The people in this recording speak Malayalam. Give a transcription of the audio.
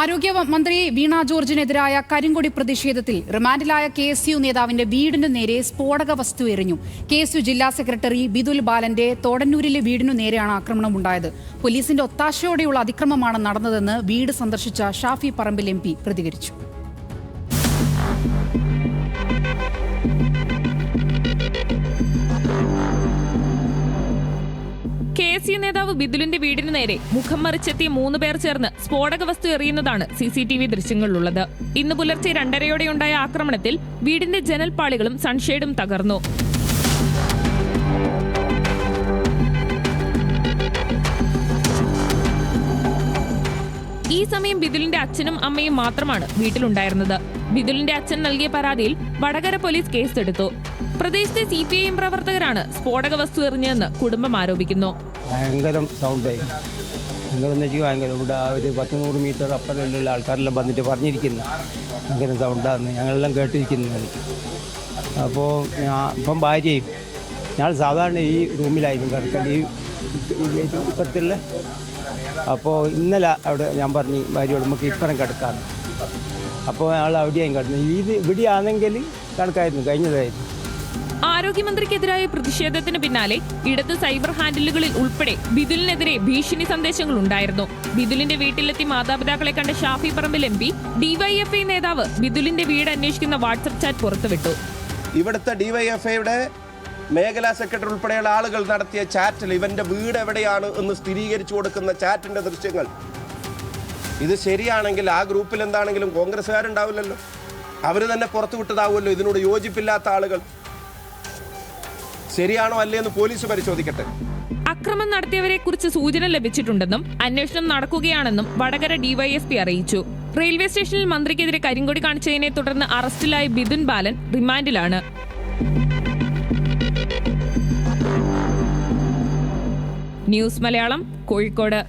ആരോഗ്യമന്ത്രി വീണ ജോർജിനെതിരായ കരിങ്കൊടി പ്രതിഷേധത്തിൽ റിമാൻഡിലായ KSU നേതാവിന്റെ വീടിനു നേരെ സ്ഫോടക വസ്തു എറിഞ്ഞു. KSU ജില്ലാ സെക്രട്ടറി ബിദുൽ ബാലന്റെ തോടന്നൂരിലെ വീടിനു നേരെയാണ് ആക്രമണമുണ്ടായത്. പോലീസിന്റെ ഒത്താശയോടെയുള്ള അതിക്രമമാണ് നടന്നതെന്ന് വീട് സന്ദർശിച്ച ഷാഫി പറമ്പിൽ MP പ്രതികരിച്ചു. KSU നേതാവ് ബിദുലിന്റെ വീടിന് നേരെ മുഖം മറിച്ചെത്തിയ 3 പേർ ചേർന്ന് സ്ഫോടക വസ്തു എറിയുന്നതാണ് CCTV ദൃശ്യങ്ങളിലുള്ളത്. ഇന്ന് പുലർച്ചെ 2:30യോടെയുണ്ടായ ആക്രമണത്തിൽ വീടിന്റെ ജനൽപ്പാളികളും സൺഷെയ്ഡും തകർന്നു. ഈ സമയം ബിദുലിന്റെ അച്ഛനും അമ്മയും മാത്രമാണ് വീട്ടിലുണ്ടായിരുന്നത്. ബിദുലിന്റെ അച്ഛൻ നൽകിയ പരാതിയിൽ വടകര പോലീസ് കേസെടുത്തു. പ്രദേശത്തെ CPIM പ്രവർത്തകരാണ് സ്ഫോടക വസ്തു എറിഞ്ഞതെന്ന് കുടുംബം ആരോപിക്കുന്നു. ഭയങ്കരം സൗണ്ടായി. എന്താണെന്ന് വെച്ചാൽ ഭയങ്കര ഇവിടെ ഒരു 100 മീറ്റർ അപ്പുറമുള്ള ആൾക്കാരെല്ലാം വന്നിട്ട് പറഞ്ഞിരിക്കുന്നു ഭയങ്കര സൗണ്ടാന്ന് ഞങ്ങളെല്ലാം കേട്ടിരിക്കുന്നത്. അപ്പോൾ ഇപ്പം ഭാര്യയും ഞാൻ സാധാരണ ഈ റൂമിലായിരുന്നു കിടക്കേണ്ടത്, ഈ ഇപ്പുറത്തുള്ള. അപ്പോൾ ഇന്നലെ അവിടെ ഞാൻ പറഞ്ഞു ഭാര്യയോട് നമുക്ക് ഇപ്പുറം കിടക്കാമെന്ന്. അപ്പോൾ ഞങ്ങൾ അവിടെയായും കിടന്നു. ഇവിടെയാണെങ്കിൽ കണക്കായിരുന്നു, കഴിഞ്ഞതായിരുന്നു. ആരോഗ്യമന്ത്രിക്കെതിരായ പ്രതിഷേധത്തിന് പിന്നാലെ ഇടത് സൈബർ ഹാൻഡിലുകളിൽ ഉൾപ്പെടെ ബിദുലിനെതിരെ ഭീഷണി സന്ദേശങ്ങൾ ഉണ്ടായിരുന്നു. ബിദുലിന്റെ വീട്ടിലെത്തി മാതാപിതാക്കളെ കണ്ട ഷാഫി പറമ്പിൽ MP DYFI നേതാവ് ബിദുലിന്റെ വീട് അന്വേഷിക്കുന്ന വാട്സ്ആപ്പ് ചാറ്റ് പുറത്തുവിട്ടു. ഇവിടുത്തെ DYFIയുടെ മേഖലാ സെക്രട്ടറി ഉൾപ്പെടെയുള്ള ആളുകൾ നടത്തിയ ചാറ്റിൽ ഇവന്റെ വീട് എവിടെയാണ് എന്ന് സ്ഥിരീകരിച്ചു കൊടുക്കുന്ന ചാറ്റിന്റെ ദൃശ്യങ്ങൾ ഇത് ശരിയാണെങ്കിൽ ആ ഗ്രൂപ്പിൽ എന്താണെങ്കിലും കോൺഗ്രസ്സുകാരുണ്ടാവില്ലല്ലോ, അവർ തന്നെ പുറത്തുവിട്ടതാവുമല്ലോ. ഇതിനോട് യോജിപ്പില്ലാത്ത ആളുകൾ ശരിയാണോ അല്ലേന്ന് പോലീസ് പരിശോധിക്കട്ടെ. അക്രമം നടത്തിയവരെ കുറിച്ച് സൂചന ലഭിച്ചിട്ടുണ്ടെന്നും അന്വേഷണം നടക്കുകയാണെന്നും വടകര DYSP അറിയിച്ചു. റെയിൽവേ സ്റ്റേഷനിൽ മന്ത്രിക്കെതിരെ കരിങ്കൊടി കാണിച്ചതിനെ തുടർന്ന് അറസ്റ്റിലായ ബിദുൽ ബാലൻ റിമാൻഡിലാണ്. ന്യൂസ് മലയാളം, കോഴിക്കോട്.